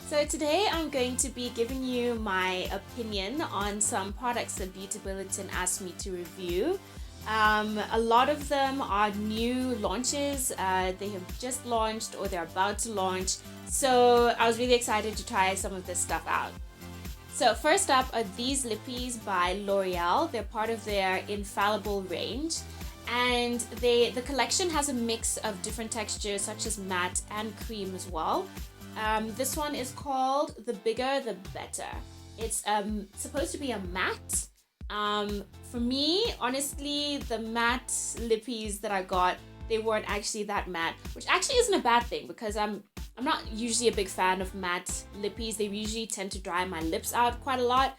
So today I'm going to be giving you my opinion on some products that Beauty Bulletin asked me to review. A lot of them are new launches. They have just launched or they're about to launch. So I was really excited to try some of this stuff out. So first up are these lippies by L'Oreal. They're part of their Infallible range. And the collection has a mix of different textures such as matte and cream as well. This one is called The Bigger the Better. It's supposed to be a matte. For me, honestly, the matte lippies that I got, they weren't actually that matte, which actually isn't a bad thing because I'm not usually a big fan of matte lippies. They usually tend to dry my lips out quite a lot.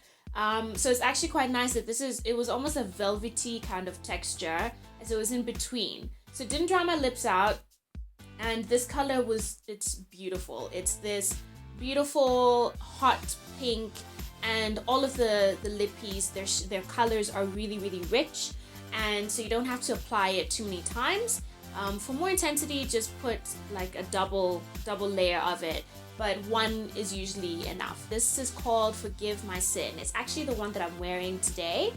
So it's actually quite nice that it was almost a velvety kind of texture, as it was in between. So it didn't dry my lips out. And this color it's beautiful. It's this beautiful hot pink, and all of the lippies, their colors are really, really rich. And so you don't have to apply it too many times. For more intensity, just put like a double layer of it. But one is usually enough. This is called Forgive My Sin. It's actually the one that I'm wearing today.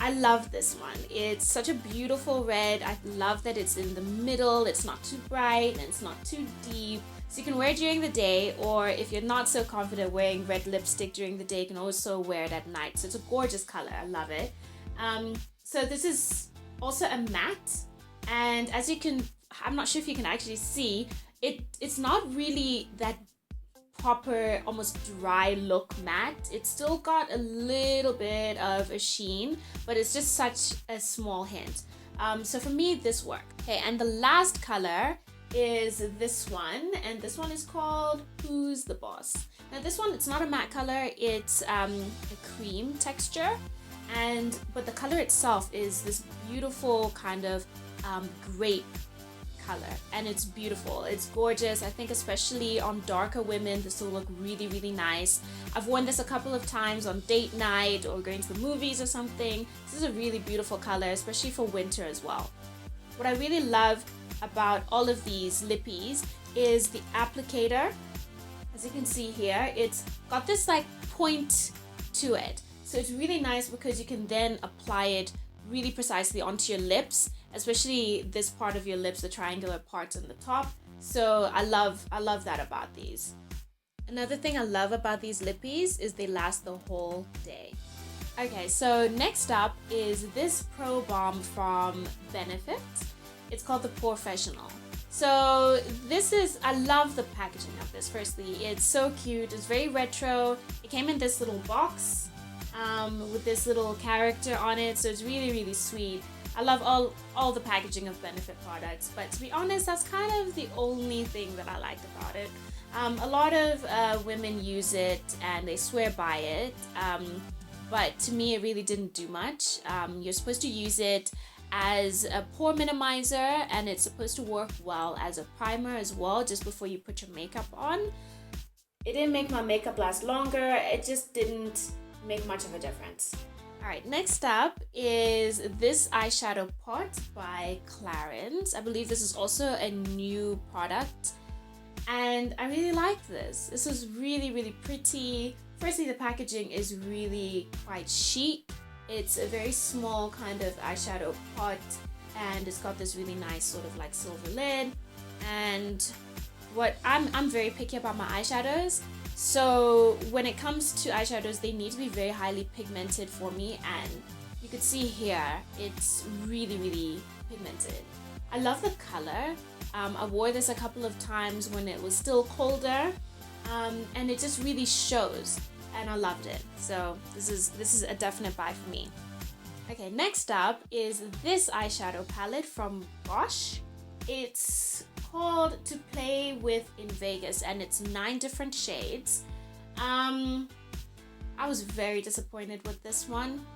I love this one. It's such a beautiful red. I love that it's in the middle. It's not too bright and it's not too deep. So you can wear it during the day, or if you're not so confident wearing red lipstick during the day, you can also wear it at night. So it's a gorgeous color. I love it. So this is also a matte. And as you can, I'm not sure if you can actually see, it's not really that proper, almost dry look matte. It's still got a little bit of a sheen, but it's just such a small hint. So for me, this worked. Okay, and the last color is this one, and this one is called Who's the Boss? Now this one, it's not a matte color, it's a cream texture, but the color itself is this beautiful kind of grape color, and it's beautiful. It's gorgeous. I think especially on darker women, this will look really, really nice. I've worn this a couple of times on date night or going to the movies or something. This is a really beautiful color, especially for winter as well. What I really love about all of these lippies is the applicator. As you can see here, it's got this like point to it. So it's really nice because you can then apply it really precisely onto your lips, especially this part of your lips, the triangular parts on the top. So I love that about these. Another thing I love about these lippies is they last the whole day. Okay, so next up is this Pro Balm from Benefit. It's called the Professional. So I love the packaging of this. Firstly, it's so cute. It's very retro. It came in this little box with this little character on it. So it's really, really sweet. I love all the packaging of Benefit products, but to be honest, that's kind of the only thing that I liked about it. A lot of women use it and they swear by it, but to me it really didn't do much. You're supposed to use it as a pore minimizer, and it's supposed to work well as a primer as well, just before you put your makeup on. It didn't make my makeup last longer. It just didn't make much of a difference. Alright, next up is this eyeshadow pot by Clarins. I believe this is also a new product, and I really like this. This is really, really pretty. Firstly, the packaging is really quite chic. It's a very small kind of eyeshadow pot, and it's got this really nice sort of like silver lid. And what I'm very picky about my eyeshadows. So when it comes to eyeshadows, they need to be very highly pigmented for me, and you could see here, it's really, really pigmented. I love the color. I wore this a couple of times when it was still colder, and it just really shows, and I loved it. So this is a definite buy for me. Okay, next up is this eyeshadow palette from Bosch. It's called To Play With in Vegas, and it's 9 different shades. I was very disappointed with this one.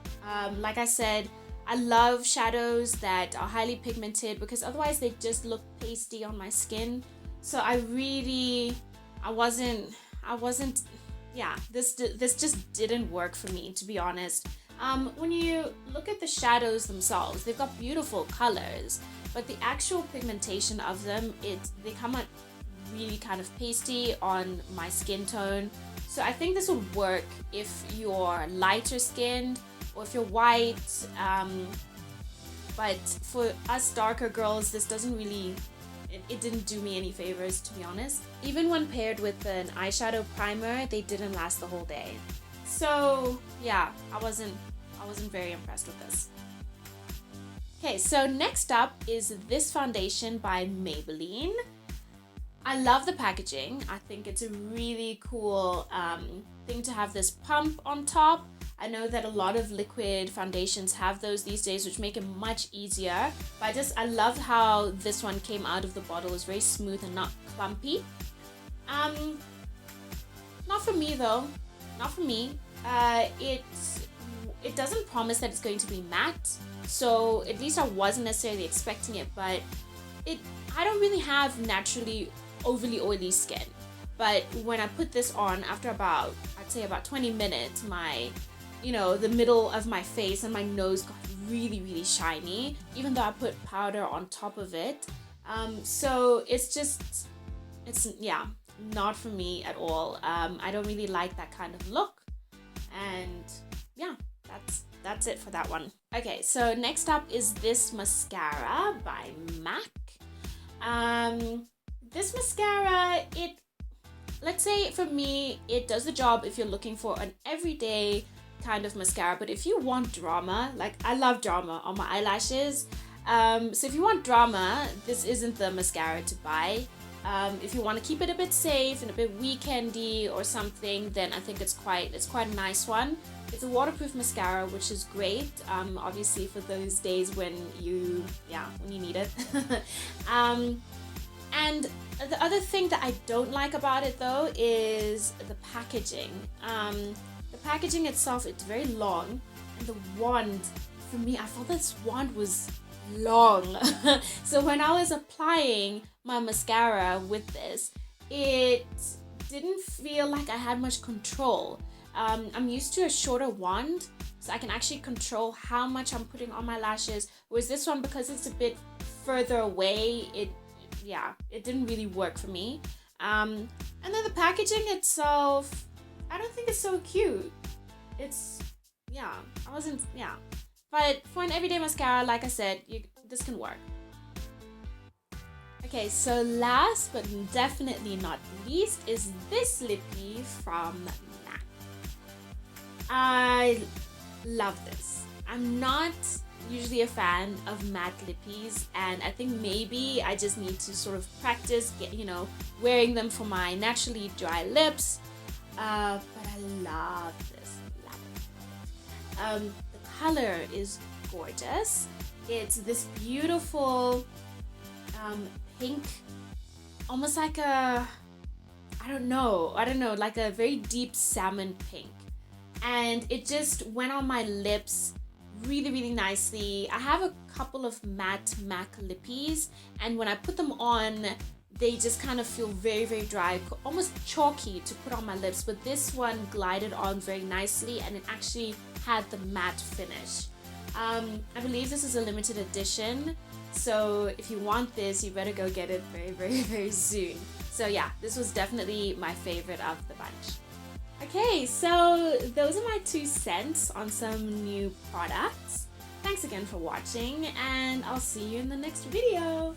Like I said, I love shadows that are highly pigmented because otherwise they just look pasty on my skin. So this just didn't work for me, to be honest. When you look at the shadows themselves, they've got beautiful colors, but the actual pigmentation of them, they come out really kind of pasty on my skin tone. So I think this would work if you're lighter skinned or if you're white. But for us darker girls, this doesn't really, it didn't do me any favors, to be honest. Even when paired with an eyeshadow primer, they didn't last the whole day. So yeah, I wasn't very impressed with this. Okay, so next up is this foundation by Maybelline. I love the packaging. I think it's a really cool thing to have this pump on top. I know that a lot of liquid foundations have those these days, which make it much easier. But I love how this one came out of the bottle. It's very smooth and not clumpy. Not for me though. Not for me. It doesn't promise that it's going to be matte, so at least I wasn't necessarily expecting it. But I don't really have naturally overly oily skin. But when I put this on, after I'd say about 20 minutes, the middle of my face and my nose got really, really shiny, even though I put powder on top of it. So it's not for me at all. I don't really like that kind of look. And yeah, that's it for that one. Okay, so next up is this mascara by MAC. This mascara, let's say for me, it does the job if you're looking for an everyday kind of mascara. But if you want drama, like I love drama on my eyelashes, so if you want drama, this isn't the mascara to buy. If you want to keep it a bit safe and a bit weekendy or something, then I think it's quite a nice one. It's a waterproof mascara, which is great, obviously for those days when you need it. And the other thing that I don't like about it though is the packaging. The packaging itself, it's very long, and the wand, for me, I thought this wand was long. So when I was applying my mascara with this, it didn't feel like I had much control. I'm used to a shorter wand, so I can actually control how much I'm putting on my lashes, whereas this one, because it's a bit further away, it didn't really work for me. And then the packaging itself, I don't think it's so cute. But for an everyday mascara, like I said, this can work. Okay, so last but definitely not least is this lippy from MAC. I love this. I'm not usually a fan of matte lippies, and I think maybe I just need to sort of practice wearing them for my naturally dry lips. But I love this. Love it. The color is gorgeous. It's this beautiful pink, almost like I don't know, like a very deep salmon pink. And it just went on my lips really, really nicely. I have a couple of matte MAC lippies, and when I put them on, they just kind of feel very, very dry, almost chalky to put on my lips. But this one glided on very nicely, and it actually had the matte finish. I believe this is a limited edition, so if you want this, you better go get it very, very, very soon. So yeah, this was definitely my favorite of the bunch. Okay, so those are my 2 cents on some new products. Thanks again for watching, and I'll see you in the next video.